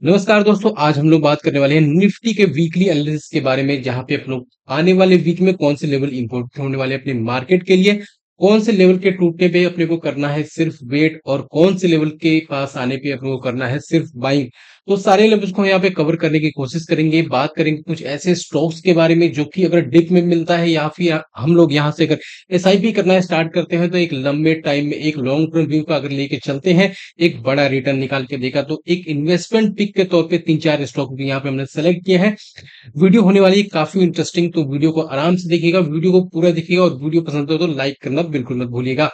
नमस्कार दोस्तों, आज हम लोग बात करने वाले हैं निफ्टी के वीकली एनालिसिस के बारे में, जहां पे अपन लोग आने वाले वीक में कौन से लेवल इंपॉर्टेंट होने वाले हैं अपने मार्केट के लिए, कौन से लेवल के टूटने पे अपने को करना है सिर्फ वेट और कौन से लेवल के पास आने पे अपने को करना है सिर्फ बाइंग। तो सारे लेवल्स को यहाँ पे कवर करने की कोशिश करेंगे। बात करेंगे कुछ ऐसे स्टॉक्स के बारे में जो कि अगर डिप में मिलता है या फिर हम लोग यहाँ से अगर एसआईपी करना स्टार्ट करते हैं तो एक लंबे टाइम में एक लॉन्ग टर्म व्यू का अगर लेके चलते हैं, एक बड़ा रिटर्न निकाल के देगा। तो एक इन्वेस्टमेंट पिक के तौर पे 3-4 स्टॉक भी यहाँ पे हमने सेलेक्ट किया है। वीडियो होने वाली है काफी इंटरेस्टिंग, तो वीडियो को आराम से देखिएगा, वीडियो को पूरा देखिएगा और वीडियो पसंद हो तो लाइक करना बिल्कुल मत भूलिएगा।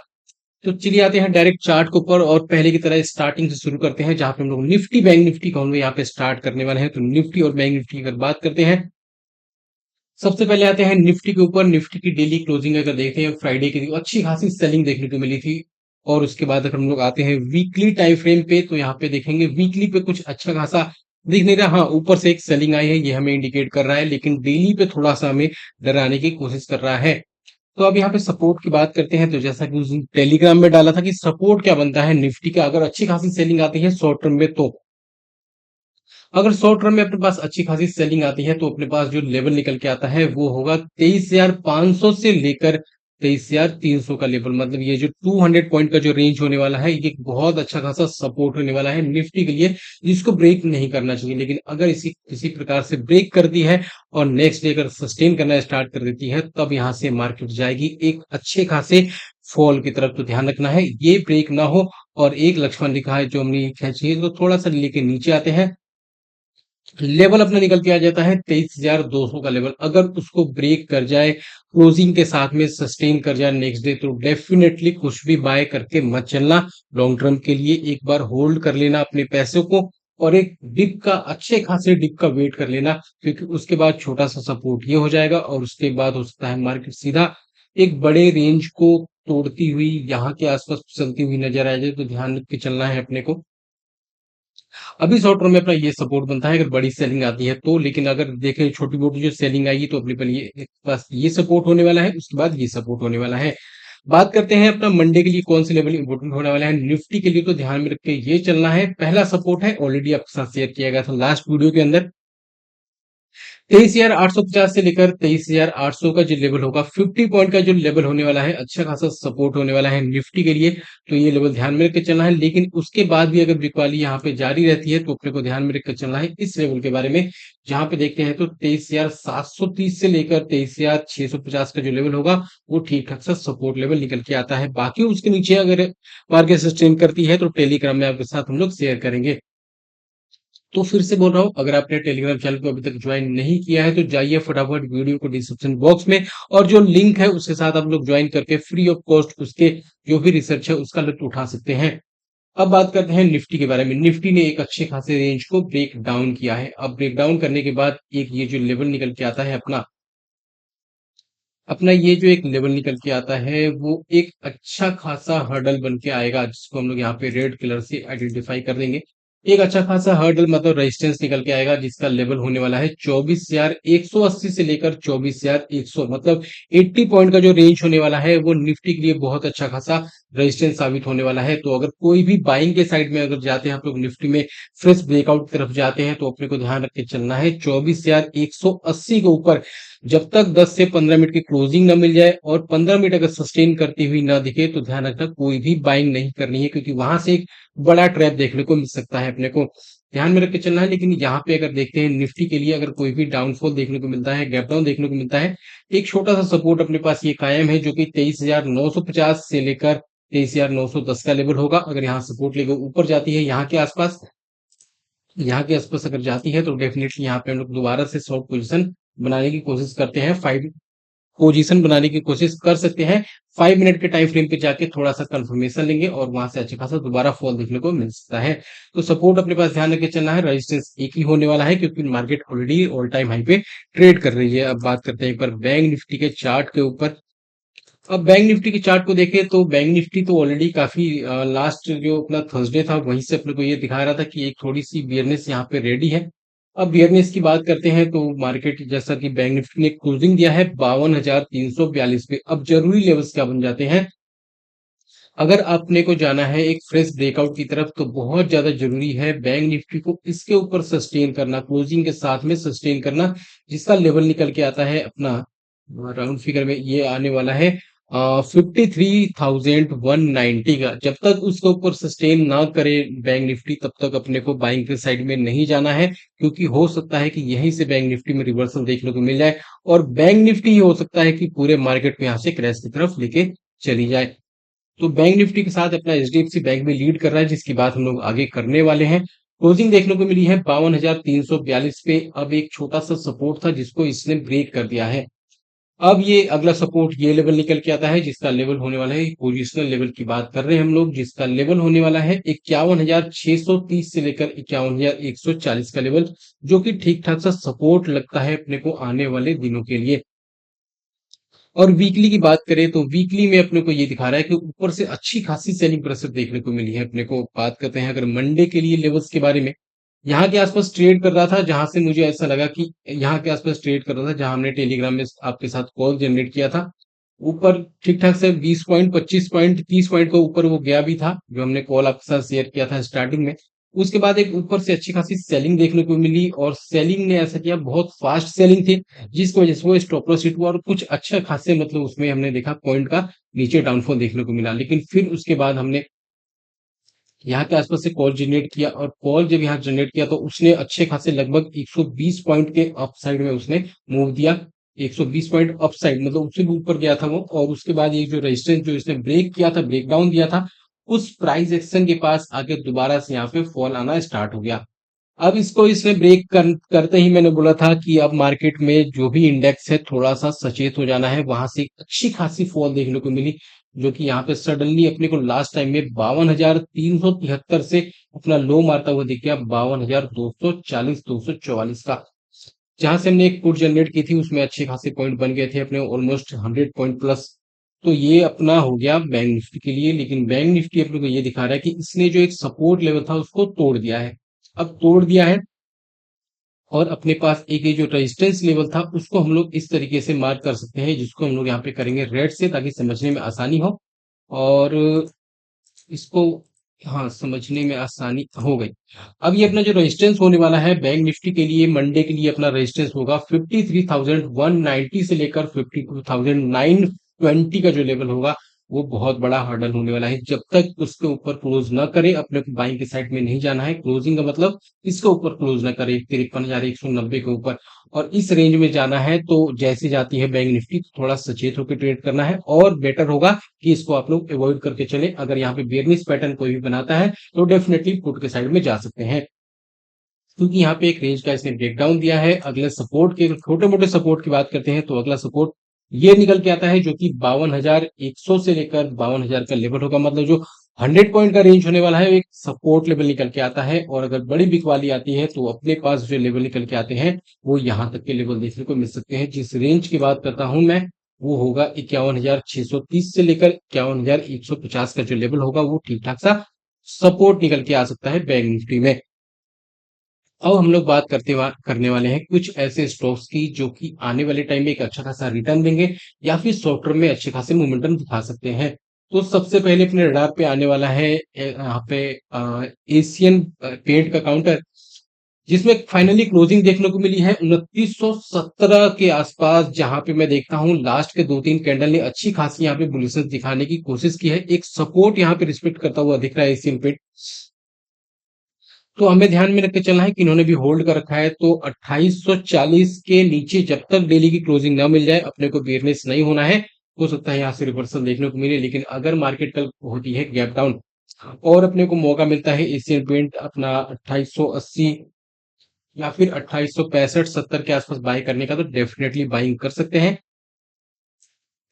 तो चलिए आते हैं डायरेक्ट चार्ट के ऊपर और पहले की तरह स्टार्टिंग से शुरू करते हैं, जहां पे हम लोग निफ्टी बैंक निफ्टी को हम लोग यहाँ पे स्टार्ट करने वाले हैं। तो निफ्टी और बैंक निफ्टी की अगर बात करते हैं, सबसे पहले आते हैं निफ्टी के ऊपर। निफ्टी की डेली क्लोजिंग अगर देखते हैं, फ्राइडे की अच्छी खासी सेलिंग देखने को मिली थी। और उसके बाद अगर हम लोग आते हैं वीकली टाइम फ्रेम पे, तो यहाँ पे देखेंगे वीकली पे कुछ अच्छा खासा दिख नहीं रहा। हाँ, ऊपर से एक सेलिंग आई है, ये हमें इंडिकेट कर रहा है, लेकिन डेली पे थोड़ा सा हमें डराने की कोशिश कर रहा है। तो अब यहाँ पे सपोर्ट की बात करते हैं, तो जैसा कि उस दिन टेलीग्राम में डाला था कि सपोर्ट क्या बनता है निफ्टी का अगर अच्छी खासी सेलिंग आती है शॉर्ट टर्म में। तो अगर शॉर्ट टर्म में अपने पास अच्छी खासी सेलिंग आती है तो अपने पास जो लेवल निकल के आता है वो होगा 23,500 से लेकर 23,300 का लेवल। मतलब ये जो 200 पॉइंट का जो रेंज होने वाला है, ये एक बहुत अच्छा खासा सपोर्ट होने वाला है निफ्टी के लिए, जिसको ब्रेक नहीं करना चाहिए। लेकिन अगर इसी किसी प्रकार से ब्रेक कर दी है और नेक्स्ट डे अगर सस्टेन करना स्टार्ट कर देती है, तब यहाँ से मार्केट जाएगी एक अच्छे खासे फॉल की तरफ। तो ध्यान रखना है ये ब्रेक ना हो। और एक लक्ष्मण लिखा है जो हमने खींची है, तो थोड़ा सा लेके नीचे आते हैं। लेवल अपना निकल के आ जाता है 23,200 का लेवल। अगर उसको ब्रेक कर जाए, क्लोजिंग के साथ में सस्टेन कर जाए नेक्स्ट डे, तो डेफिनेटली कुछ भी बाय करके मत चलना। लॉन्ग टर्म के लिए एक बार होल्ड कर लेना अपने पैसों को, और एक डिप का अच्छे खासे डिप का वेट कर लेना, क्योंकि उसके बाद छोटा सा सपोर्ट ये हो जाएगा और उसके बाद हो सकता है मार्केट सीधा एक बड़े रेंज को तोड़ती हुई यहाँ के आसपास चलती हुई नजर आ जाए। तो ध्यान रख के चलना है अपने को। अभी शॉर्ट टर्म में अपना ये सपोर्ट बनता है अगर बड़ी सेलिंग आती है तो। लेकिन अगर देखें छोटी मोटी जो सेलिंग आएगी तो अपने पर ये बस ये सपोर्ट होने वाला है, उसके बाद ये सपोर्ट होने वाला है। बात करते हैं अपना मंडे के लिए कौन से लेवल इंपोर्टेंट होने वाला है निफ्टी के लिए। तो ध्यान में रख के ये चलना है। पहला सपोर्ट है, ऑलरेडी आपके साथ शेयर किया गया था लास्ट वीडियो के अंदर, 23,850 से लेकर 23,800 का जो लेवल होगा, 50 पॉइंट का जो लेवल होने वाला है, अच्छा खासा सपोर्ट होने वाला है निफ्टी के लिए। तो ये लेवल ध्यान में रख के चलना है। लेकिन उसके बाद भी अगर बिकवाली यहाँ पे जारी रहती है तो अपने को ध्यान में रख के चलना है इस लेवल के बारे में, जहां पे देखते हैं तो 23,730 से लेकर 23,650 का जो लेवल होगा, वो ठीक ठाक सा सपोर्ट लेवल निकल के आता है। बाकी उसके नीचे अगर मार्केट सस्टेन करती है तो टेलीग्राम में आपके साथ हम लोग शेयर करेंगे। तो फिर से बोल रहा हूँ, अगर आपने टेलीग्राम चैनल को अभी तक ज्वाइन नहीं किया है तो जाइए फटाफट वीडियो को डिस्क्रिप्शन बॉक्स में, और जो लिंक है उसके साथ आप लोग ज्वाइन करके फ्री ऑफ कॉस्ट उसके जो भी रिसर्च है उसका लुत्फ उठा सकते हैं। अब बात करते हैं निफ्टी के बारे में। निफ्टी ने एक अच्छे खासे रेंज को ब्रेक डाउन किया है। अब ब्रेक डाउन करने के बाद एक ये जो लेवल निकल के आता है अपना अपना ये जो एक लेवल निकल के आता है, वो एक अच्छा खासा हर्डल बन के आएगा, जिसको हम लोग यहाँ पे रेड कलर से आइडेंटिफाई कर देंगे। एक अच्छा खासा हर्डल मतलब रेजिस्टेंस निकल के आएगा, जिसका लेवल होने वाला है 24,180 से लेकर 24,100। मतलब 80 पॉइंट का जो रेंज होने वाला है वो निफ्टी के लिए बहुत अच्छा खासा रेजिस्टेंस साबित होने वाला है। तो अगर कोई भी बाइंग के साइड में अगर जाते हैं आप लोग निफ्टी में, फ्रेश ब्रेकआउट की तरफ जाते हैं, तो अपने को ध्यान रख के चलना है 24,180 के ऊपर। जब तक 10 से 15 मिनट की क्लोजिंग ना मिल जाए और 15 मिनट अगर सस्टेन करती हुई ना दिखे, तो ध्यान रखना कोई भी बाइंग नहीं करनी है, क्योंकि वहां से एक बड़ा ट्रैप देखने को मिल सकता है अपने को। ध्यान में रख के चलना है। लेकिन यहाँ पे अगर देखते हैं निफ्टी के लिए, अगर कोई भी डाउनफॉल देखने को मिलता है, गैप डाउन देखने को मिलता है, एक छोटा सा सपोर्ट अपने पास ये कायम है, जो कि 23,950 से लेकर 23,910 का लेवल होगा। अगर यहाँ सपोर्ट लेकर ऊपर जाती है, यहाँ के आसपास अगर जाती है, तो डेफिनेटली यहाँ पे हम लोग दोबारा से शॉर्ट पोजीशन बनाने की कोशिश करते हैं, फाइव पोजीशन बनाने की कोशिश कर सकते हैं। 5 मिनट के टाइम फ्रेम पे जाके थोड़ा सा कंफर्मेशन लेंगे और वहां से अच्छा खासा दोबारा फॉल देखने को मिल सकता है। तो सपोर्ट अपने पास ध्यान रखे चलना है। रेजिस्टेंस एक ही होने वाला है, क्योंकि market already all time high पे ट्रेड कर रही है। अब बात करते हैं एक बार बैंक निफ्टी के चार्ट के ऊपर। अब बैंक निफ्टी के चार्ट को देखें तो बैंक निफ्टी तो ऑलरेडी काफी लास्ट जो अपना थर्सडे था वहीं से अपने को ये दिखा रहा था कि एक थोड़ी सी बियरनेस यहाँ पे रेडी है। अब बियरनेस की बात करते हैं तो मार्केट जैसा कि बैंक निफ्टी ने क्लोजिंग दिया है 52,342 पे। अब जरूरी लेवल्स क्या बन जाते हैं, अगर आपने को जाना है एक फ्रेश ब्रेकआउट की तरफ तो बहुत ज्यादा जरूरी है बैंक निफ्टी को इसके ऊपर सस्टेन करना, क्लोजिंग के साथ में सस्टेन करना, जिसका लेवल निकल के आता है अपना राउंड फिगर में ये आने वाला है 53,190 का। जब तक उसके ऊपर सस्टेन ना करे बैंक निफ्टी तब तक अपने को बाइंग के साइड में नहीं जाना है, क्योंकि हो सकता है कि यहीं से बैंक निफ्टी में रिवर्सल देखने को मिल जाए और बैंक निफ्टी ही हो सकता है कि पूरे मार्केट को यहाँ से क्रैश की तरफ लेके चली जाए। तो बैंक निफ्टी के साथ अपना एचडीएफसी बैंक में लीड कर रहा है, जिसकी बात हम लोग आगे करने वाले हैं। क्लोजिंग देखने को मिली है 52,342 पे। अब एक छोटा सा सपोर्ट था जिसको इसने ब्रेक कर दिया है। अब ये अगला सपोर्ट ये लेवल निकल के आता है जिसका लेवल होने वाला है, पोजिशनल लेवल की बात कर रहे हैं हम लोग, जिसका लेवल होने वाला है 51,630 से लेकर 51,140 का लेवल, जो कि ठीक ठाक सा सपोर्ट लगता है अपने को आने वाले दिनों के लिए। और वीकली की बात करें तो वीकली में अपने को ये दिखा रहा है कि ऊपर से अच्छी खासी सेलिंग प्रेशर देखने को मिली है अपने को। बात करते हैं अगर मंडे के लिए लेवल्स के बारे में, यहाँ के आसपास ट्रेड कर रहा था, जहां से मुझे ऐसा लगा कि यहाँ के आसपास ट्रेड कर रहा था, जहां हमने टेलीग्राम में आपके साथ कॉल जनरेट किया था। ऊपर ठीक ठाक से 20 पॉइंट, 25 पॉइंट, 30 पॉइंट को ऊपर वो गया भी था, जो हमने कॉल आपके साथ शेयर किया था स्टार्टिंग में। उसके बाद एक ऊपर से अच्छी खासी सेलिंग देखने को मिली और सेलिंग ने ऐसा किया, बहुत फास्ट सेलिंग थी, जिसकी वजह से वो स्टॉप लॉस हिट हुआ और कुछ अच्छा खासे मतलब उसमें हमने देखा पॉइंट का नीचे डाउनफॉल देखने को मिला। लेकिन फिर उसके बाद हमने यहाँ के आसपास से कॉल जनरेट किया और कॉल जब यहाँ जनरेट किया तो उसने अच्छे खासे लगभग 120 पॉइंट के अप साइड में उसने मूव दिया। 120 पॉइंट अप साइड मतलब उससे भी ऊपर गया था वो, और उसके बाद ये जो रेजिस्टेंस जो इसने ब्रेक किया था, ब्रेक डाउन दिया था, उस प्राइस एक्शन के पास आके दोबारा से यहाँ पे फॉल आना स्टार्ट हो गया। अब इसको इसने करते ही मैंने बोला था कि अब मार्केट में जो भी इंडेक्स है थोड़ा सा सचेत हो जाना है। वहां से एक अच्छी खासी फॉल देखने को मिली, जो कि यहाँ पे सडनली अपने को लास्ट टाइम में 52,373 से अपना लो मारता हुआ दिख गया 52,240, 244 का। जहां से हमने एक पुट जनरेट की थी उसमें अच्छे खासे पॉइंट बन गए थे अपने, ऑलमोस्ट 100 पॉइंट प्लस। तो ये अपना हो गया बैंक निफ्टी के लिए। लेकिन बैंक निफ्टी अपने को ये दिखा रहा है कि इसने जो एक सपोर्ट लेवल था उसको तोड़ दिया है। अब तोड़ दिया है और अपने पास एक ये जो रेजिस्टेंस लेवल था उसको हम लोग इस तरीके से मार्क कर सकते हैं, जिसको हम लोग यहाँ पे करेंगे रेड से, ताकि समझने में आसानी हो। और इसको, हाँ, समझने में आसानी हो गई। अब ये अपना जो रेजिस्टेंस होने वाला है बैंक निफ्टी के लिए मंडे के लिए, अपना रेजिस्टेंस होगा 53,190 से लेकर 52,920 का जो लेवल होगा वो बहुत बड़ा हर्डल होने वाला है। जब तक उसके ऊपर क्लोज ना करे अपने को बाइंग के साइड में नहीं जाना है। क्लोजिंग का मतलब इसके ऊपर क्लोज ना करे 53,190 के ऊपर, और इस रेंज में जाना है। तो जैसे जाती है बैंक निफ्टी तो थोड़ा सचेत होकर ट्रेड करना है, और बेटर होगा कि इसको आप लोग अवॉइड करके चले। अगर यहाँ पे बेयरिश पैटर्न कोई भी बनाता है तो डेफिनेटली पुट के साइड में जा सकते हैं, क्योंकि यहाँ पे एक रेंज का इसने ब्रेकडाउन दिया है। अगले सपोर्ट के, छोटे मोटे सपोर्ट की बात करते हैं तो अगला सपोर्ट ये निकल के आता है, जो कि 52,100 से लेकर 52,000 का लेवल होगा। मतलब जो 100 पॉइंट का रेंज होने वाला है एक सपोर्ट लेवल निकल के आता है। और अगर बड़ी बिग वाली आती है तो अपने पास जो लेवल निकल के आते हैं वो यहाँ तक के लेवल देखने को मिल सकते हैं। जिस रेंज की बात करता हूं मैं वो होगा 51,630 से लेकर 51,150 का जो लेवल होगा वो ठीक ठाक सा सपोर्ट निकल के आ सकता है बैंक निफ्टी में। अब हम लोग बात करने वाले हैं कुछ ऐसे स्टॉक्स की जो कि आने वाले टाइम में एक अच्छा खासा रिटर्न देंगे या फिर शॉर्ट टर्म में अच्छे खासे मोमेंटम दिखा सकते हैं। तो सबसे पहले अपने रडार पे आने वाला है यहाँ पे एशियन पेंट का काउंटर, जिसमें फाइनली क्लोजिंग देखने को मिली है 2917 के आसपास। जहां पे मैं देखता हूं लास्ट के दो तीन कैंडल ने अच्छी खासी यहाँ पे बुलिशनेस दिखाने की कोशिश की है। एक सपोर्ट यहाँ पे रिस्पेक्ट करता हुआ दिख रहा है एशियन पेंट। तो हमें ध्यान में रख के चलना है कि इन्होंने भी होल्ड कर रखा है। तो 2840 के नीचे जब तक डेली की क्लोजिंग ना मिल जाए अपने को बेयरनेस नहीं होना है। हो सकता है यहाँ से रिवर्सल देखने को मिले, लेकिन अगर मार्केट कल होती है गैप डाउन और अपने को मौका मिलता है एशियन पेंट अपना 2880 या फिर 2865 70 के आसपास बाय करने का, तो डेफिनेटली बाइंग कर सकते हैं।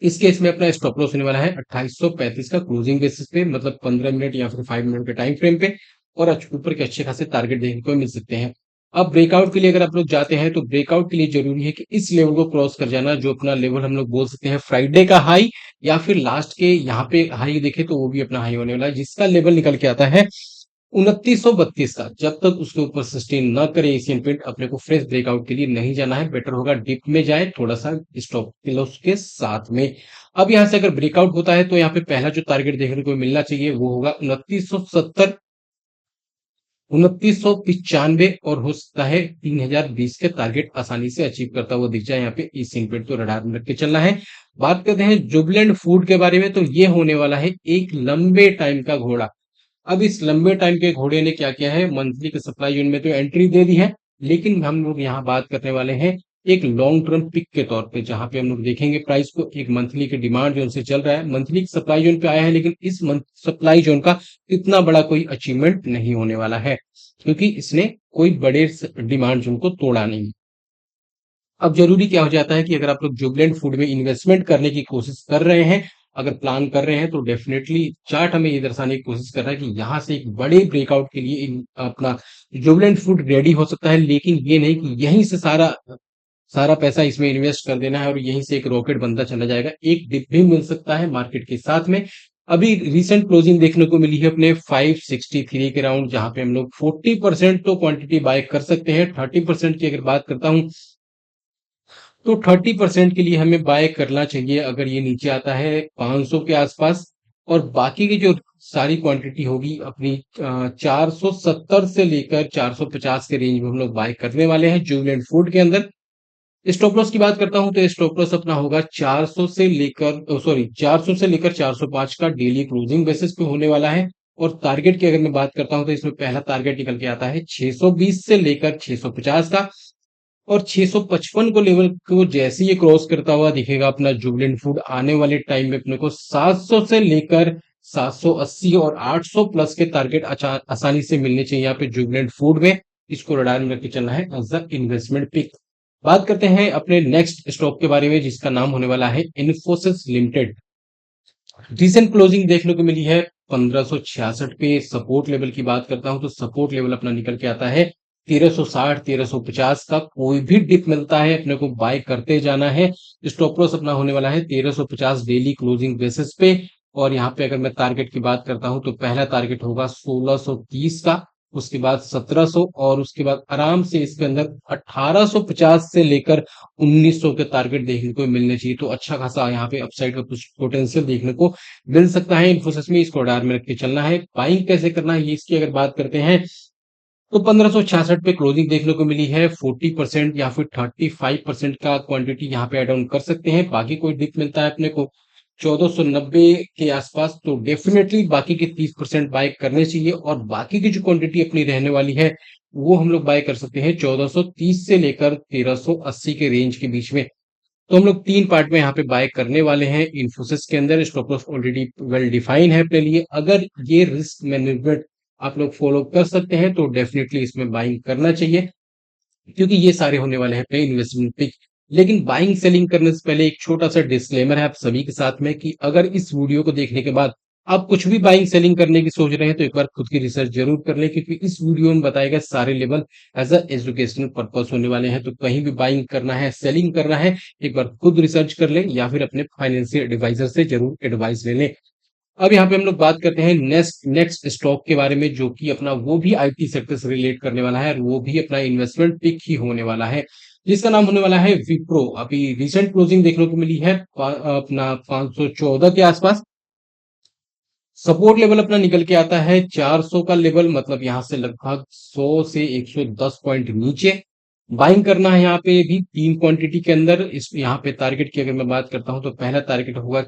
इस केस में अपना स्टॉप लॉस होने वाला है 2835 का क्लोजिंग बेसिस पे, मतलब 15 मिनट या फिर 5 मिनट के टाइम फ्रेम पे। और ऊपर के अच्छे खासे टारगेट देखने को मिल सकते हैं। अब ब्रेकआउट के लिए अगर आप लोग जाते हैं तो ब्रेकआउट के लिए जरूरी है कि इस लेवल को क्रॉस कर जाना, जो अपना लेवल हम लोग बोल सकते हैं फ्राइडे का हाई, या फिर लास्ट के यहाँ पे हाई देखे तो वो भी अपना हाई होने वाला है, जिसका लेवल निकल के आता है 2932 का जब तक उसके ऊपर सस्टेन ना करे एशियन पेंट, अपने को फ्रेश ब्रेकआउट के लिए नहीं जाना है, बेटर होगा डिप में जाए थोड़ा सा स्टॉप लॉस के साथ में। अब यहाँ से अगर ब्रेकआउट होता है तो यहाँ पे पहला जो टारगेट देखने को मिलना चाहिए वो होगा 2970, 2995, और हो सकता है 3020 के टारगेट आसानी से अचीव करता हुआ दिख जाए यहाँ पे एशियन पेंट, तो रडार में रख के चलना है। बात करते हैं जुबिलेंट फूड के बारे में, तो ये होने वाला है एक लंबे टाइम का घोड़ा। अब इस लंबे टाइम के घोड़े ने क्या किया है, मंथली के सप्लाई यूनिट में तो एंट्री दे दी है, लेकिन हम लोग यहाँ बात करने वाले हैं एक लॉन्ग टर्म पिक के तौर पे, जहां पे हम लोग देखेंगे प्राइस को एक मंथली के डिमांड जोन से चल रहा है, मंथली सप्लाई जोन पे आया है, लेकिन इस मंथ सप्लाई जोन का इतना बड़ा कोई अचीवमेंट नहीं होने वाला है, क्योंकि इसने कोई बड़े डिमांड जोन को तोड़ा नहीं। अब जरूरी क्या हो जाता है कि अगर आप लोग जुबिलेंट फूड में इन्वेस्टमेंट करने की कोशिश कर रहे हैं, अगर प्लान कर रहे हैं, तो डेफिनेटली चार्ट हमें ये दर्शाने की कोशिश कर रहा है कि यहाँ से एक बड़े ब्रेकआउट के लिए अपना जुबिलेंट फूड रेडी हो सकता है, लेकिन ये नहीं कि यहीं से सारा सारा पैसा इसमें इन्वेस्ट कर देना है और यहीं से एक रॉकेट बनता चला जाएगा। एक डिप भी मिल सकता है मार्केट के साथ में। अभी रिसेंट क्लोजिंग देखने को मिली है अपने 563 के राउंड, जहां पे हम लोग 40% तो क्वांटिटी बाय कर सकते हैं। 30% की अगर बात करता हूं, तो 30% के लिए हमें बाय करना चाहिए अगर ये नीचे आता है 500 के आसपास, और बाकी की जो सारी क्वांटिटी होगी अपनी 470 से लेकर 450 के रेंज में हम लोग बाय करने वाले हैं जुबिलेंट फूड के अंदर। स्टॉप लॉस की बात करता हूं तो स्टॉप लॉस अपना होगा 400 से लेकर 405 का डेली क्लोजिंग बेसिस पे होने वाला है। और टारगेट की अगर मैं बात करता हूं तो इसमें पहला टारगेट निकल के आता है 620 से लेकर 650 का, और 655 को लेवल को जैसे ही क्रॉस करता हुआ दिखेगा अपना जुबिलेंट फूड, आने वाले टाइम में अपने को 700 से लेकर 780 और 800 प्लस के टारगेट आसानी से मिलने चाहिए यहाँ पे जुबिलेंट फूड में। इसको रडार में रख के चलना है एज अ इन्वेस्टमेंट पिक। बात करते हैं अपने नेक्स्ट स्टॉक के बारे में, जिसका नाम होने वाला है इन्फोसिस लिमिटेड। रिसेंट क्लोजिंग देखने को मिली है 1566 पे। सपोर्ट लेवल की बात करता हूं तो सपोर्ट लेवल अपना निकल के आता है 1360, 1350 का। कोई भी डिप मिलता है अपने को बाय करते जाना है। स्टॉप लॉस अपना होने वाला है 1350 डेली क्लोजिंग बेसिस पे। और यहाँ पे अगर मैं टारगेट की बात करता हूं तो पहला टारगेट होगा 1630 का, उसके बाद 1700, और उसके बाद आराम से इसके अंदर 1850 से लेकर 1900 के टारगेट देखने को मिलने चाहिए। तो अच्छा खासा यहाँ पे अपसाइड का कुछ पोटेंशियल देखने को मिल सकता है इन्फोसिस में। इसको रडार में रख के चलना है। बाइंग कैसे करना है ये इसकी अगर बात करते हैं, तो 1566 पे क्लोजिंग देखने को मिली है। 40% या फिर 35% का क्वांटिटी यहाँ पे एड ऑन कर सकते हैं। बाकी कोई डिप मिलता है अपने को 1490 के आसपास, तो डेफिनेटली बाकी के 30% बाय करने चाहिए, और बाकी की जो क्वांटिटी अपनी रहने वाली है वो हम लोग बाय कर सकते हैं 1430 से लेकर 1380 के रेंज के बीच में। तो हम लोग तीन पार्ट में यहाँ पे बाय करने वाले हैं इन्फोसिस के अंदर। Stop loss already well define है अपने लिए। अगर ये रिस्क मैनेजमेंट आप लोग फॉलो कर सकते हैं तो डेफिनेटली इसमें बाइंग करना चाहिए, क्योंकि ये सारे होने वाले हैं अपने इन्वेस्टमेंट पिक। लेकिन बाइंग सेलिंग करने से पहले एक छोटा सा डिस्क्लेमर है आप सभी के साथ में, कि अगर इस वीडियो को देखने के बाद आप कुछ भी बाइंग सेलिंग करने की सोच रहे हैं तो एक बार खुद की रिसर्च जरूर कर लें, क्योंकि इस वीडियो में बताए गए सारे level as a educational purpose होने वाले हैं। तो कहीं भी बाइंग करना है, सेलिंग करना है, एक बार खुद रिसर्च कर लें या फिर अपने फाइनेंशियल एडवाइजर से जरूर एडवाइस ले लें। अब यहाँ पे हम लोग बात करते हैं नेक्स्ट नेक्स्ट स्टॉक के बारे में, जो कि अपना वो भी आईटी सेक्टर से रिलेट करने वाला है, और वो भी अपना इन्वेस्टमेंट पिक ही होने वाला है, जिसका नाम होने वाला है विप्रो। अभी रिसेंट क्लोजिंग देखने को मिली है अपना 514 के आसपास। सपोर्ट लेवल अपना निकल के आता है 400 का लेवल, मतलब यहाँ से लगभग 100 से 110 पॉइंट नीचे। बाइंग करना है यहाँ पे भी तीन क्वांटिटी के अंदर। इस यहाँ पे टारगेट की अगर मैं बात करता हूँ तो पहला टारगेट होगा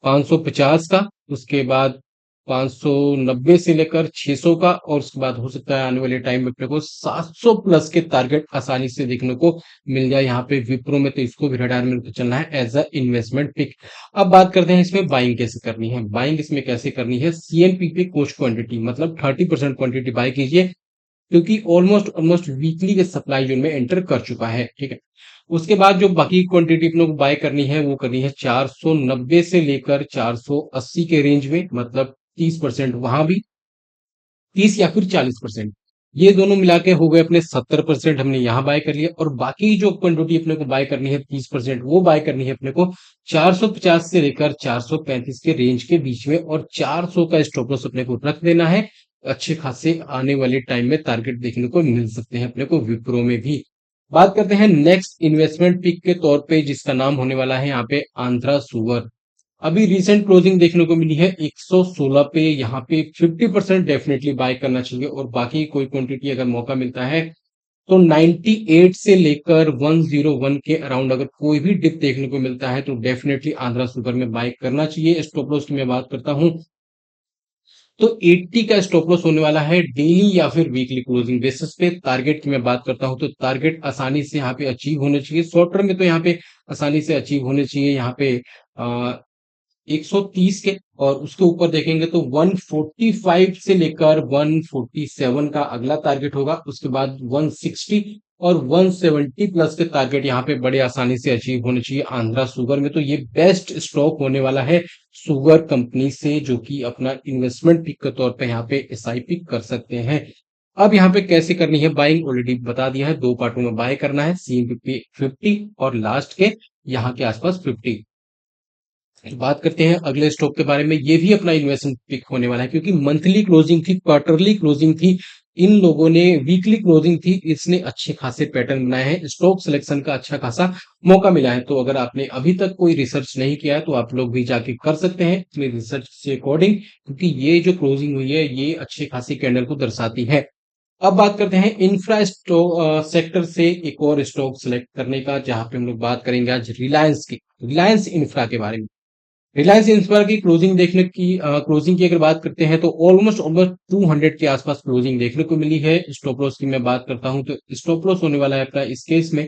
550 का, उसके बाद 590 से लेकर 600 का, और उसके बाद हो सकता है आने वाले टाइम में अपने को 700 प्लस के टारगेट आसानी से देखने को मिल जाए यहाँ पे विप्रो में। तो इसको भी रडार में चलना है एज अ इन्वेस्टमेंट पिक। अब बात करते हैं इसमें बाइंग कैसे करनी है। बाइंग इसमें कैसे करनी है, सीएनपी पे कुछ क्वांटिटी मतलब 30% क्वांटिटी बाय कीजिए, क्योंकि ऑलमोस्ट ऑलमोस्ट वीकली के सप्लाई जोन में एंटर कर चुका है, ठीक है। उसके बाद जो बाकी क्वांटिटी अपने को बाय करनी है वो करनी है 490 से लेकर 480 के रेंज में, मतलब 30% वहां भी, 30 या फिर 40%। ये दोनों मिला के हो गए अपने 70%, हमने यहाँ बाय कर लिया, और बाकी जो क्वांटिटी अपने को बाय करनी है 30%, वो बाय करनी है अपने को 450 से लेकर 435 के रेंज के बीच में, और 400 का स्टॉप लॉस अपने को रख देना है। अच्छे खासे आने वाले टाइम में टारगेट देखने को मिल सकते हैं अपने को विप्रो में भी। बात करते हैं नेक्स्ट इन्वेस्टमेंट पिक के तौर पे, जिसका नाम होने वाला है यहाँ पे आंध्रा सुगर। अभी रिसेंट क्लोजिंग देखने को मिली है 116 पे, यहाँ पे 50% डेफिनेटली बाय करना चाहिए, और बाकी कोई क्वांटिटी अगर मौका मिलता है तो 98 से लेकर 101 के अराउंड अगर कोई भी डिप देखने को मिलता है तो डेफिनेटली आंध्रा सुगर में बाय करना चाहिए। स्टॉप लॉस की मैं बात करता हूं तो 80 का स्टॉप लॉस होने वाला है डेली या फिर वीकली क्लोजिंग बेसिस पे। टारगेट की मैं बात करता हूं तो टारगेट आसानी से यहाँ पे अचीव होने चाहिए, शॉर्ट टर्म में तो यहाँ पे आसानी से अचीव होने चाहिए। यहाँ पे 130 के, और उसके ऊपर देखेंगे तो 145 से लेकर 147 का अगला टारगेट होगा। उसके बाद 160 और 170 प्लस के टारगेट यहाँ पे बड़े आसानी से अचीव होने चाहिए आंध्रा शुगर में। तो ये बेस्ट स्टॉक होने वाला है शुगर कंपनी से, जो कि अपना इन्वेस्टमेंट पिक के तौर पे यहाँ पे एसआईपी कर सकते हैं। अब यहाँ पे कैसे करनी है बाइंग, ऑलरेडी बता दिया है, दो पार्टों में बाय करना है, CMPP 50 और लास्ट के यहाँ के आसपास 50। बात करते हैं अगले स्टॉक के बारे में, ये भी अपना इन्वेस्टमेंट पिक होने वाला है, क्योंकि मंथली क्लोजिंग थी, क्वार्टरली क्लोजिंग थी, इन लोगों ने वीकली क्लोजिंग थी, इसने अच्छे खासे पैटर्न बनाए हैं, स्टॉक सिलेक्शन का अच्छा खासा मौका मिला है। तो अगर आपने अभी तक कोई रिसर्च नहीं किया है तो आप लोग भी जाके कर सकते हैं अपने रिसर्च से अकॉर्डिंग, क्योंकि ये जो क्लोजिंग हुई है ये अच्छे खासी कैंडल को दर्शाती है। अब बात करते हैं इंफ्रा सेक्टर से एक और स्टॉक सिलेक्ट करने का, जहां पे हम लोग बात करेंगे आज रिलायंस की, रिलायंस इंफ्रा के बारे में। रिलायंस इंफ्रा की क्लोजिंग देखने की क्लोजिंग की अगर बात करते हैं तो ऑलमोस्ट ऑलमोस्ट 200 के आसपास क्लोजिंग देखने को मिली है। स्टॉप लॉस की मैं बात करता हूं तो स्टॉप लॉस होने वाला है अपना इस केस में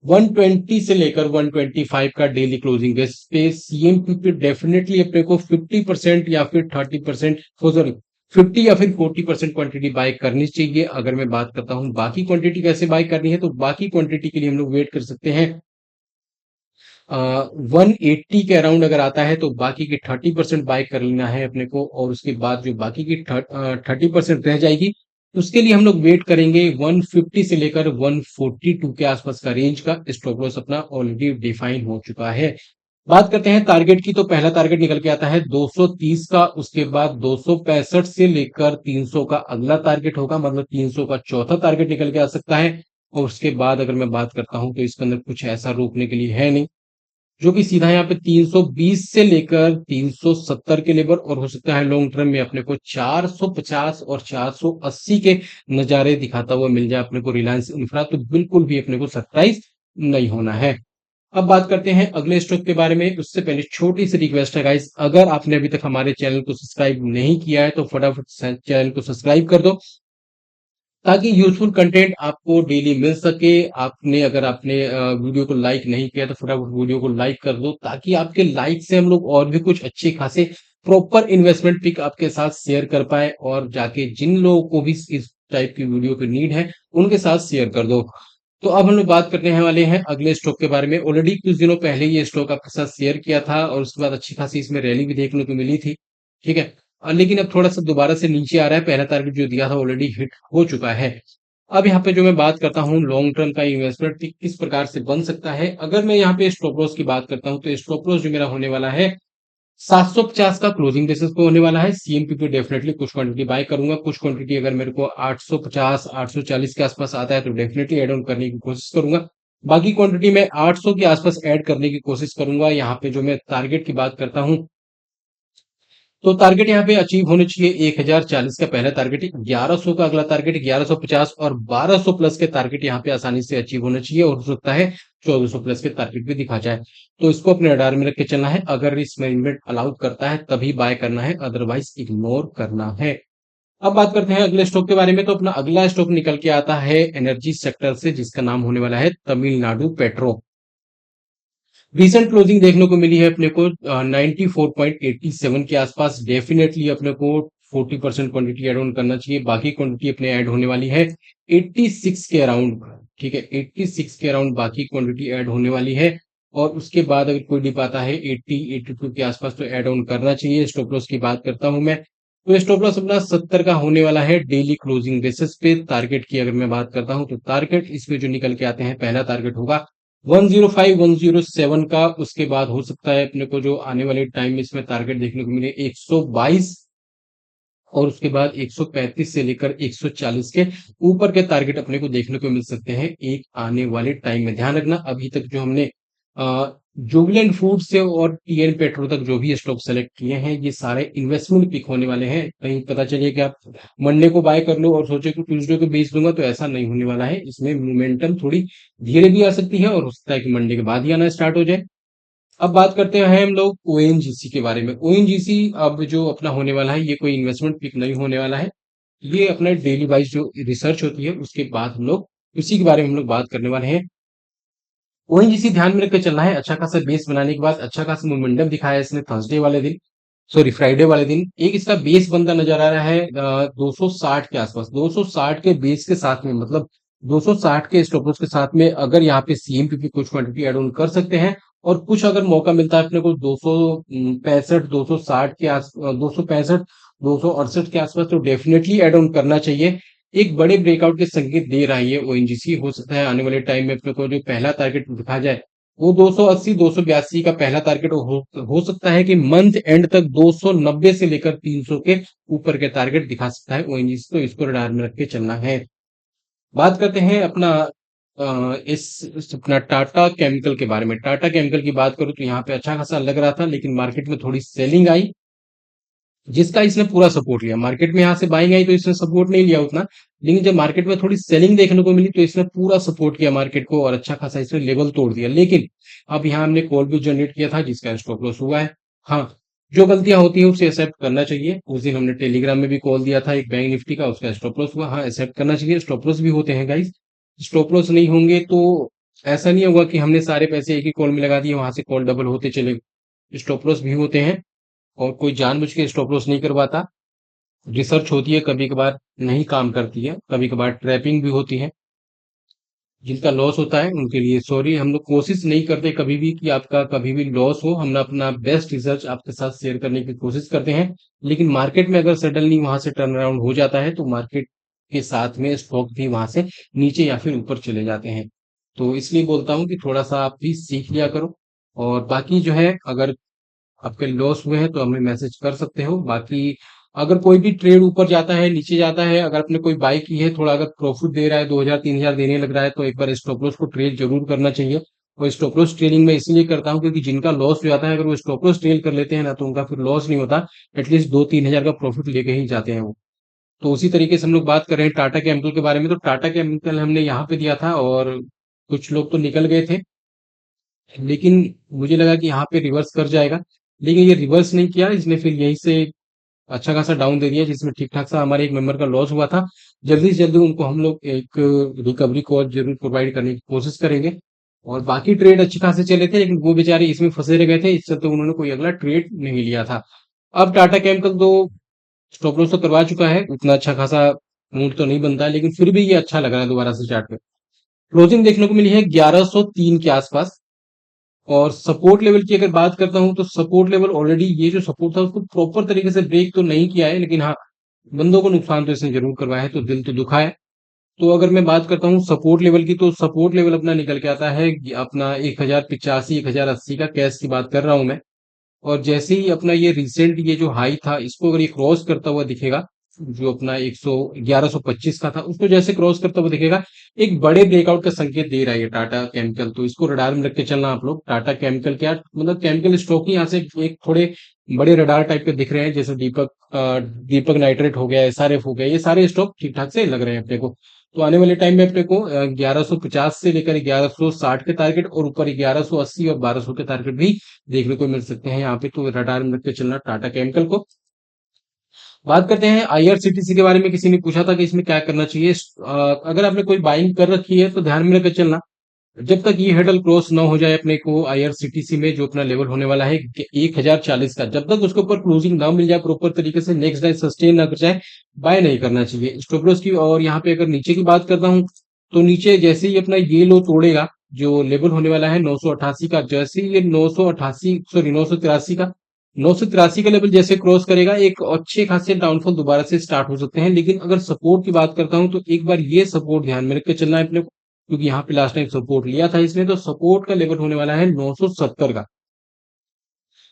120 से लेकर 125 का डेली क्लोजिंग बेस पे। सीएमपी पे डेफिनेटली अपने को 50% या फिर 30%, सॉरी 50 या फिर 40% क्वांटिटी बाय करनी चाहिए। अगर मैं बात करता हूं बाकी क्वांटिटी कैसे बाय करनी है, तो बाकी क्वांटिटी के लिए हम लोग वेट कर सकते हैं 180 के अराउंड अगर आता है तो बाकी की 30% बाय कर लेना है अपने को, और उसके बाद जो बाकी की 30% रह जाएगी उसके लिए हम लोग वेट करेंगे 150 से लेकर 142 के आसपास का रेंज का। स्टॉप लॉस अपना ऑलरेडी डिफाइन हो चुका है। बात करते हैं टारगेट की, तो पहला टारगेट निकल के आता है 230 का, उसके बाद 265 से लेकर 300 का अगला टारगेट होगा, मतलब 300 का चौथा टारगेट निकल के आ सकता है। और उसके बाद अगर मैं बात करता हूं तो इसके अंदर कुछ ऐसा रोकने के लिए है नहीं, जो कि सीधा यहाँ पे 320 से लेकर 370 के लेवल, और हो सकता है लॉन्ग टर्म में अपने को 450 और 480 के नजारे दिखाता हुआ मिल जाए अपने को रिलायंस इंफ्रा, तो बिल्कुल भी अपने को सरप्राइज नहीं होना है। अब बात करते हैं अगले स्टॉक के बारे में, उससे पहले छोटी सी रिक्वेस्ट है गाइस, अगर आपने अभी तक हमारे चैनल को सब्सक्राइब नहीं किया है तो फटाफट चैनल को सब्सक्राइब कर दो, ताकि यूजफुल कंटेंट आपको डेली मिल सके। आपने अगर आपने वीडियो को लाइक नहीं किया तो फटाफट वीडियो को लाइक कर दो, ताकि आपके लाइक से हम लोग और भी कुछ अच्छे खासे प्रॉपर इन्वेस्टमेंट पिक आपके साथ शेयर कर पाए, और जाके जिन लोगों को भी इस टाइप की वीडियो की नीड है उनके साथ शेयर कर दो। तो अब हम लोग बात करने हैं वाले हैं अगले स्टॉक के बारे में। ऑलरेडी कुछ दिनों पहले ये स्टॉक आपके साथ शेयर किया था, और उसके बाद अच्छी खासी इसमें रैली भी देखने को मिली थी, ठीक है। लेकिन अब थोड़ा सा दोबारा से नीचे आ रहा है, पहला टारगेट जो दिया था ऑलरेडी हिट हो चुका है। अब यहाँ पे जो मैं बात करता हूँ लॉन्ग टर्म का इन्वेस्टमेंट किस प्रकार से बन सकता है, अगर मैं यहाँ पे स्टॉप लॉस की बात करता हूँ तो स्टॉप लॉस जो मेरा होने वाला है 750 का क्लोजिंग बेसिस पे होने वाला है। सीएमपी पे डेफिनेटली कुछ क्वांटिटी बाय करूंगा, कुछ क्वांटिटी अगर मेरे को 850 840 के आसपास आता है तो डेफिनेटली ऐड ऑन करने की कोशिश करूंगा। बाकी क्वांटिटी में 800 के आसपास ऐड करने की कोशिश करूंगा। यहाँ पे जो मैं टारगेट की बात करता हूँ तो टारगेट यहाँ पे अचीव होने चाहिए 1040 का पहला टारगेट, 1100 का अगला टारगेट, 1150 और 1200 प्लस के टारगेट यहाँ पे आसानी से अचीव होना चाहिए, और हो सकता है 1400 प्लस के टारगेट भी दिखा जाए। तो इसको अपने रडार में रख के चलना है, अगर रिस्क मैनेजमेंट अलाउ करता है तभी बाय करना है, अदरवाइज इग्नोर करना है। अब बात करते हैं अगले स्टॉक के बारे में, तो अपना अगला स्टॉक निकल के आता है एनर्जी सेक्टर से, जिसका नाम होने वाला है तमिलनाडु पेट्रो। रिसेंट क्लोजिंग देखने को मिली है अपने को 94.87 के आसपास। डेफिनेटली अपने को 40% क्वांटिटी ऐड ऑन करना चाहिए, बाकी क्वांटिटी अपने ऐड होने वाली है 86 के अराउंड, ठीक है, 86 के अराउंड बाकी क्वांटिटी ऐड होने वाली है। और उसके बाद अगर कोई डिप आता है 80 82 के आसपास तो ऐड ऑन करना चाहिए। स्टॉप लॉस की बात करता हूं मैं तो स्टॉप लॉस अपना 70 का होने वाला है डेली क्लोजिंग बेसिस पे। टारगेट की अगर मैं बात करता हूं तो टारगेट इसमें जो निकल के आते हैं, पहला टारगेट होगा 105 107 का। उसके बाद हो सकता है अपने को जो आने वाले टाइम में इसमें टारगेट देखने को मिले 122, और उसके बाद 135 से लेकर 140 के ऊपर के टारगेट अपने को देखने को मिल सकते हैं एक आने वाले टाइम में। ध्यान रखना, अभी तक जो हमने जुबिलेंट फूड से और टीएन पेट्रो तक जो भी स्टॉक सेलेक्ट किए हैं, ये सारे इन्वेस्टमेंट पिक होने वाले हैं। कहीं पता चलिए कि आप मंडे को बाय कर लो और सोचे कि ट्यूसडे को बेच दूंगा, तो ऐसा नहीं होने वाला है। इसमें मोमेंटम थोड़ी धीरे भी आ सकती है और हो सकता है कि मंडे के बाद ही आना स्टार्ट हो जाए। अब बात करते हैं हम लोग ओएनजीसी के बारे में। ओएनजीसी अब जो अपना होने वाला है, ये कोई इन्वेस्टमेंट पिक नहीं होने वाला है। ये अपना डेली वाइज जो रिसर्च होती है उसके बाद हम लोग उसी के बारे में हम लोग बात करने वाले हैं। ओएनजीसी ध्यान में रखकर चलना है। अच्छा खासा बेस बनाने के बाद अच्छा खासा मोमेंटम दिखाया है इसने थर्सडे वाले दिन, सॉरी फ्राइडे वाले दिन। एक इसका बेस बनता नजर आ रहा है 260 के आसपास। 260 के बेस के साथ में, मतलब 260 के स्टॉप लॉस के साथ में अगर यहाँ पे सीएमपी की कुछ क्वांटिटी एड ऑन कर सकते हैं, और कुछ अगर मौका मिलता है अपने को 265 260 के आस 265 268 के आसपास, तो डेफिनेटली एड ऑन करना चाहिए। एक बड़े ब्रेकआउट के संकेत दे रहा है ये ओएनजीसी। हो सकता है आने वाले टाइम में अपने को जो पहला टारगेट दिखा जाए वो 280 282 का पहला टारगेट हो सकता है कि मंथ एंड तक 290 से लेकर 300 के ऊपर के टारगेट दिखा सकता है ओएनजीसी। तो इसको रडार में रख के चलना है। बात करते हैं अपना अपना टाटा केमिकल के बारे में। टाटा केमिकल की बात करूं तो यहाँ पे अच्छा खासा लग रहा था, लेकिन मार्केट में थोड़ी सेलिंग आई, जिसका इसने पूरा सपोर्ट लिया। मार्केट में यहाँ से बाइंग आई तो इसने सपोर्ट नहीं लिया उतना, लेकिन जब मार्केट में थोड़ी सेलिंग देखने को मिली तो इसने पूरा सपोर्ट किया मार्केट को, और अच्छा खासा इसने लेवल तोड़ दिया। लेकिन अब यहाँ हमने कॉल भी जनरेट किया था जिसका स्टॉप लॉस हुआ है। हाँ, जो गलतियां होती है उसे एक्सेप्ट करना चाहिए। उस दिन हमने टेलीग्राम में भी कॉल दिया था एक बैंक निफ्टी का, उसका स्टॉप लॉस हुआ। हाँ, एक्सेप्ट करना चाहिए। स्टॉप लॉस भी होते हैं गाइस। स्टॉप लॉस नहीं होंगे तो ऐसा नहीं होगा कि हमने सारे पैसे एक ही कॉल में लगा दिए, वहां से कॉल डबल होते चले। स्टॉप लॉस भी होते हैं, और कोई जानबूझ के स्टॉप लॉस नहीं करवाता। रिसर्च होती है, कभी कभार नहीं काम करती है, कभी कभार ट्रैपिंग भी होती है। जिनका लॉस होता है उनके लिए सॉरी। हम लोग कोशिश नहीं करते कभी भी कि आपका कभी भी लॉस हो। हम अपना बेस्ट रिसर्च आपके साथ शेयर करने की कोशिश करते हैं, लेकिन मार्केट में अगर सडनली वहां से टर्न अराउंड हो जाता है तो मार्केट के साथ में स्टॉक भी वहां से नीचे या फिर ऊपर चले जाते हैं। तो इसलिए बोलता हूँ कि थोड़ा सा आप भी सीख लिया करो। और बाकी जो है, अगर आपके लॉस हुए हैं तो हमें मैसेज कर सकते हो। बाकी अगर कोई भी ट्रेड ऊपर जाता है नीचे जाता है, अगर आपने कोई बाई की है, थोड़ा अगर प्रॉफिट दे रहा है, 2000 3000 देने लग रहा है, तो एक बार स्टॉप लॉस को ट्रेल जरूर करना चाहिए। और स्टॉप लॉस ट्रेलिंग में इसलिए करता हूँ क्योंकि जिनका लॉस हो जाता है, अगर वो स्टॉप लॉस ट्रेल कर लेते हैं ना, तो उनका फिर लॉस नहीं होता। एटलीस्ट 2 3 हजार का प्रॉफिट लेके ही जाते हैं वो। तो उसी तरीके से हम लोग बात कर रहे हैं टाटा केमिकल के बारे में। तो टाटा केमिकल हमने यहाँ पे दिया था और कुछ लोग तो निकल गए थे, लेकिन मुझे लगा कि यहाँ पे रिवर्स कर जाएगा, लेकिन ये रिवर्स नहीं किया। इसने फिर यहीं से अच्छा खासा डाउन दे दिया, जिसमें ठीक ठाक सा हमारे एक मेंबर का लॉस हुआ था। जल्दी से जल्दी उनको हम लोग एक रिकवरी कॉल जरूर प्रोवाइड करने की कोशिश करेंगे। और बाकी ट्रेड अच्छे खासे चले थे, लेकिन वो बेचारे इसमें फंसे रह गए थे, इससे तो उन्होंने कोई अगला ट्रेड नहीं लिया था। अब टाटा केमिकल तो स्टॉप लॉस तो करवा चुका है, उतना अच्छा खासा मूड तो नहीं बनता है, लेकिन फिर भी ये अच्छा लग रहा है दोबारा से चार्ट पे। क्लोजिंग देखने को मिली है 1103 के आसपास। और सपोर्ट लेवल की अगर बात करता हूं तो सपोर्ट लेवल ऑलरेडी, ये जो सपोर्ट था उसको प्रॉपर तरीके से ब्रेक तो नहीं किया है, लेकिन हाँ, बंदों को नुकसान तो इसने जरूर करवाया है, तो दिल तो दुखा है। तो अगर मैं बात करता हूँ सपोर्ट लेवल की, तो सपोर्ट लेवल अपना निकल के आता है अपना 1085 1080 का। कैश की बात कर रहा हूं मैं। और जैसे ही अपना ये रिसेंट ये जो हाई था, इसको अगर ये क्रॉस करता हुआ दिखेगा, जो अपना 1125 का था, उसको जैसे क्रॉस करता हुआ दिखेगा, एक बड़े ब्रेकआउट का संकेत दे रहा है ये टाटा केमिकल। तो इसको रडार में रख के चलना आप लोग। टाटा केमिकल क्या, मतलब केमिकल स्टॉक ही यहाँ से एक थोड़े बड़े रडार टाइप के दिख रहे हैं, जैसे दीपक नाइट्रेट हो गया, एसआरएफ हो गया, ये सारे स्टॉक ठीक ठाक से लग रहे हैं अपने को। तो आने वाले टाइम में अपने को 1150 से लेकर 1160 के टारगेट, और ऊपर 1180 और 1200 के टारगेट भी देखने को मिल सकते हैं यहाँ पे। तो रडार में रख के चलना टाटा केमिकल को। बात करते हैं आईआरसीटीसी के बारे में। किसी ने पूछा था कि इसमें क्या करना चाहिए। अगर आपने कोई बाइंग कर रखी है तो ध्यान में रखकर चलना, जब तक ये हेडल क्रॉस ना हो जाए अपने को आईआरसीटीसी में, जो अपना लेवल होने वाला है 1040 का, जब तक उसके ऊपर क्लोजिंग ना मिल जाए प्रॉपर तरीके से, नेक्स्ट डे सस्टेन ना कर जाए, बाय नहीं करना चाहिए स्टॉप लॉस की। और यहाँ पे अगर नीचे की बात करता हूँ, तो नीचे जैसे ही अपना ये लो तोड़ेगा, जो लेवल होने वाला है 988 का, जैसे ही ये 988 सॉरी 983 का 983 का लेवल जैसे क्रॉस करेगा, एक अच्छे खासे डाउनफॉल दोबारा से स्टार्ट हो सकते हैं। लेकिन अगर सपोर्ट की बात करता हूं तो एक बार ये सपोर्ट ध्यान में रख के चलना है अपने को, क्योंकि यहाँ पे लास्ट टाइम सपोर्ट लिया था इसने। तो सपोर्ट का लेवल होने वाला है 970 का।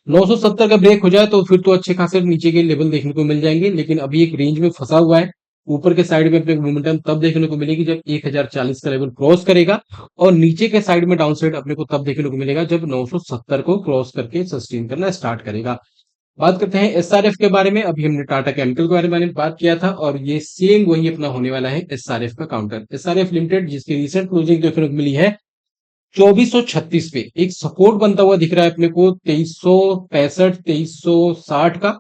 970 का ब्रेक हो जाए तो फिर तो अच्छे खासे नीचे के लेवल देखने को मिल जाएंगे, लेकिन अभी एक रेंज में फंसा हुआ है। ऊपर के साइड में अपने मोमेंटम तब देखने को मिलेगी जब 1040 का लेवल क्रॉस करेगा, और नीचे के साइड में डाउन साइड अपने को तब देखने को मिलेगा जब 970 को क्रॉस करके सस्टेन करना स्टार्ट करेगा। बात करते हैं एसआरएफ के बारे में। अभी हमने टाटा केमिकल के बारे में बात किया था, और ये सेम वही अपना होने वाला है एसआरएफ का काउंटर। एसआरएफ लिमिटेड जिसकी रिसेंट क्लोजिंग देखने को मिली है 2436 पे, एक सपोर्ट बनता हुआ दिख रहा है अपने को 2365 2360 का।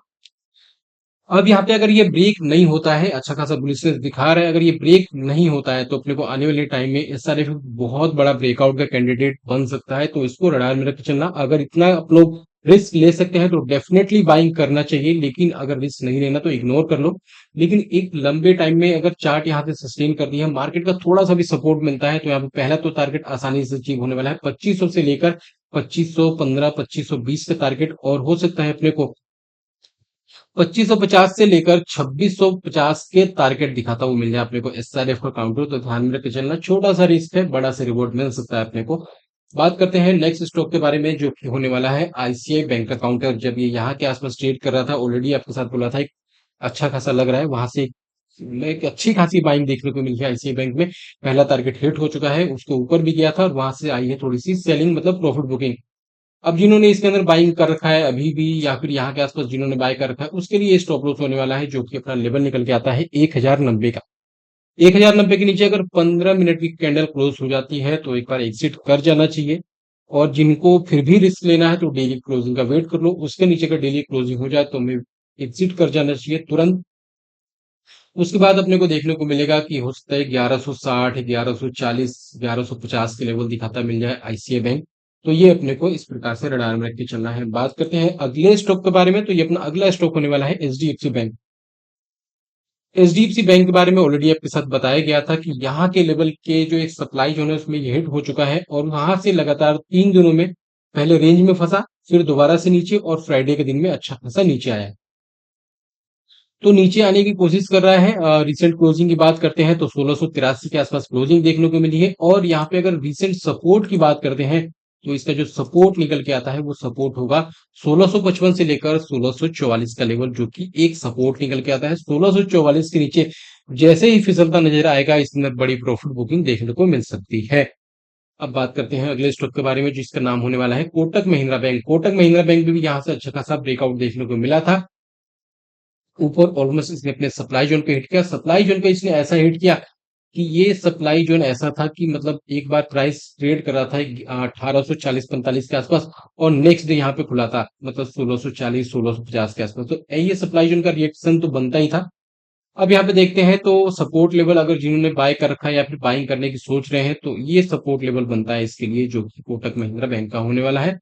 अब यहाँ पे अगर ये ब्रेक नहीं होता है, अच्छा खासा बुलिशनेस दिखा रहा है, अगर ये ब्रेक नहीं होता है तो अपने को आने वाले टाइम में एसआरएफ बहुत बड़ा ब्रेकआउट का कैंडिडेट बन सकता है। तो इसको रडार में रख के चलना। अगर इतना आप लोग रिस्क ले सकते हैं तो डेफिनेटली बाइंग करना चाहिए, लेकिन अगर रिस्क नहीं लेना तो इग्नोर कर लो। लेकिन एक लंबे टाइम में अगर चार्ट यहाँ पे सस्टेन कर दिया, मार्केट का थोड़ा सा भी सपोर्ट मिलता है, तो यहाँ पे पहला तो टारगेट आसानी से अचीव होने वाला है 2500 से लेकर 2515 2520 का टारगेट, और हो सकता है अपने को 2550 से लेकर 2650 के टारगेट दिखाता हुआ मिल जाए अपने को एसआरएफ का काउंटर। तो ध्यान में रखकर चलना, छोटा सा रिस्क है, बड़ा सा रिवॉर्ड मिल सकता है अपने को। बात करते हैं नेक्स्ट स्टॉक के बारे में, जो कि होने वाला है आईसीआई बैंक का काउंटर। जब ये यहाँ के आसपास ट्रेड कर रहा था, ऑलरेडी आपके साथ बोला था एक अच्छा खासा लग रहा है, वहां से एक अच्छी खासी बाइंग देखने को मिली है आईसीआई बैंक में। पहला टारगेट हिट हो चुका है, उसके ऊपर भी गया था, और वहां से आई है थोड़ी सी सेलिंग, मतलब प्रॉफिट बुकिंग। अब जिन्होंने इसके अंदर बाइंग कर रखा है अभी भी, या फिर यहाँ के आसपास जिन्होंने बाय कर रखा है, उसके लिए स्टॉप लॉस होने वाला है, जो कि अपना लेवल निकल के आता है 1090 का। 1090 के नीचे अगर 15 मिनट की कैंडल क्लोज हो जाती है तो एक बार एग्जिट कर जाना चाहिए। और जिनको फिर भी रिस्क लेना है तो डेली क्लोजिंग का वेट कर लो, उसके नीचे का डेली क्लोजिंग हो जाए तो हमें एग्जिट कर जाना चाहिए तुरंत। उसके बाद अपने को देखने को मिलेगा कि हो सकता है 1160 1140 1150 के लेवल दिखाता मिल जाए आईसीआई बैंक। तो ये अपने को इस प्रकार से रडार में रख के चलना है। बात करते हैं अगले स्टॉक के बारे में, तो ये अपना अगला स्टॉक होने वाला है एचडीएफसी बैंक। एचडीएफसी बैंक के बारे में ऑलरेडी आपके साथ बताया गया था कि यहाँ के लेवल के जो एक सप्लाई जोन है उसमें ये हिट हो चुका है, और वहां से लगातार 3 दिनों में पहले रेंज में फंसा, फिर दोबारा से नीचे, और फ्राइडे के दिन में अच्छा खासा नीचे आया। तो नीचे आने की कोशिश कर रहा है। रिसेंट क्लोजिंग की बात करते हैं तो 1683 के आसपास क्लोजिंग देखने को मिली है, और यहाँ पे अगर रिसेंट सपोर्ट की बात करते हैं तो इसका जो सपोर्ट निकल के आता है वो सपोर्ट होगा 1655 से लेकर 1644 का लेवल, जो कि एक सपोर्ट निकल के आता है। 1644 के नीचे जैसे ही फिसलता नजर आएगा, इसके अंदर बड़ी प्रॉफिट बुकिंग देखने को मिल सकती है। अब बात करते हैं अगले स्टॉक के बारे में, जिसका नाम होने वाला है कोटक महिंद्रा बैंक। कोटक महिंद्रा बैंक भी यहाँ से अच्छा खासा ब्रेकआउट देखने को मिला था ऊपर। ऑलमोस्ट इसने अपने सप्लाई जोन को हिट किया। सप्लाई जोन को इसने ऐसा हिट किया कि ये सप्लाई जोन ऐसा था कि मतलब एक बार प्राइस ट्रेड कर रहा था 1840 45 के आसपास, और नेक्स्ट डे यहाँ पे खुला था मतलब 1640 1650 के आसपास। तो ये सप्लाई जोन का रिएक्शन तो बनता ही था। अब यहाँ पे देखते हैं तो सपोर्ट लेवल, अगर जिन्होंने बाय कर रखा है या फिर बाइंग करने की सोच रहे हैं, तो ये सपोर्ट लेवल बनता है इसके लिए, जो कि कोटक महिंद्रा बैंक का होने वाला है।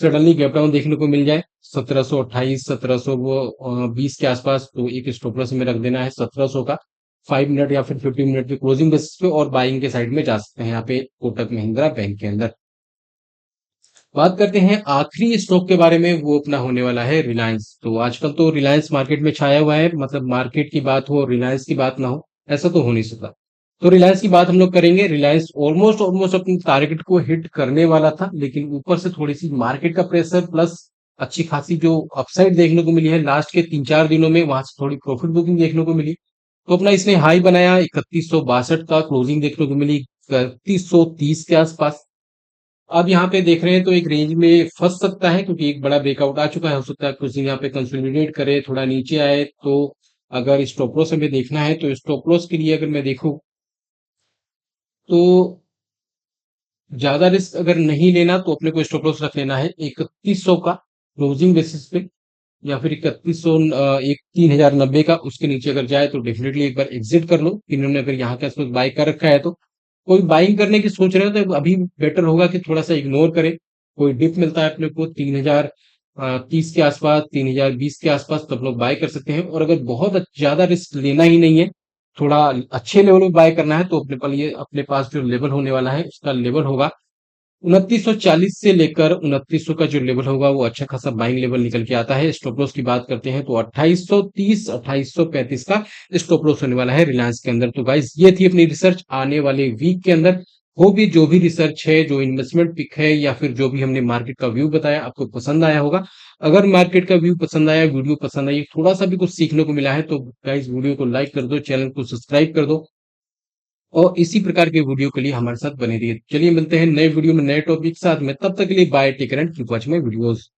सडनली गैप डाउन देखने को मिल जाए 1728 1720 के आसपास, तो एक स्टॉप लॉस में रख देना है 1700 का। 5 मिनट या फिर 15 मिनट की क्लोजिंग बेसिस पे, और बाइंग के साइड में जा सकते हैं यहाँ पे कोटक महिंद्रा बैंक के अंदर। बात करते हैं आखिरी स्टॉक के बारे में, वो अपना होने वाला है रिलायंस। तो आजकल तो रिलायंस मार्केट में छाया हुआ है, मतलब मार्केट की बात हो रिलायंस की बात ना हो, ऐसा तो हो नहीं सकता। तो रिलायंस की बात हम लोग करेंगे। रिलायंस ऑलमोस्ट ऑलमोस्ट अपने टारगेट को हिट करने वाला था, लेकिन ऊपर से थोड़ी सी मार्केट का प्रेशर प्लस अच्छी खासी जो अपसाइड देखने को मिली है लास्ट के 3 4 दिनों में, वहां से थोड़ी प्रॉफिट बुकिंग देखने को मिली। तो अपना इसने हाई बनाया 3162 का, क्लोजिंग देखने को मिली 3130 के आसपास। अब यहाँ पे देख रहे हैं तो एक रेंज में फंस सकता है, क्योंकि एक बड़ा ब्रेकआउट आ चुका है। हो सकता है कुछ दिन यहाँ पे कंसोलिडेट करे, थोड़ा नीचे आए। तो अगर स्टॉप लॉस हमें देखना है तो स्टॉप लॉस के लिए अगर मैं देखूं तो ज्यादा रिस्क अगर नहीं लेना तो अपने को स्टॉप लॉस रख लेना है 3100 का क्लोजिंग बेसिस पे, या फिर 3100 एक 3090 का। उसके नीचे अगर जाए तो डेफिनेटली एक बार एग्जिट कर लो। इन्होंने अगर यहाँ के आसपास बाय कर रखा है तो कोई बाइंग करने की सोच रहे हो तो अभी बेटर होगा कि थोड़ा सा इग्नोर करें। कोई डिप मिलता है अपने को 3030 के आसपास 3020 के आसपास, तो आप लोग बाय कर सकते हैं। और अगर बहुत ज्यादा रिस्क लेना ही नहीं है, थोड़ा अच्छे लेवल में बाय करना है, तो अपने पास जो लेवल होने वाला है उसका लेवल होगा 2940 से लेकर 2900 का जो लेवल होगा वो अच्छा खासा बाइंग लेवल निकल के आता है। स्टॉप लॉस की बात करते हैं तो 2830 2835 का स्टॉप लॉस होने वाला है रिलायंस के अंदर। तो गाइस ये थी अपनी रिसर्च आने वाले वीक के अंदर। वो भी जो भी रिसर्च है, जो इन्वेस्टमेंट पिक है या फिर जो भी हमने मार्केट का व्यू बताया आपको पसंद आया होगा। अगर मार्केट का व्यू पसंद आया, वीडियो पसंद आई, थोड़ा सा भी कुछ सीखने को मिला है तो गाइस वीडियो को लाइक कर दो, चैनल को सब्सक्राइब कर दो और इसी प्रकार के वीडियो के लिए हमारे साथ बने रहिए। चलिए मिलते हैं नए वीडियो में नए टॉपिक के साथ में, तब तक के लिए bye, take care and keep watching my videos.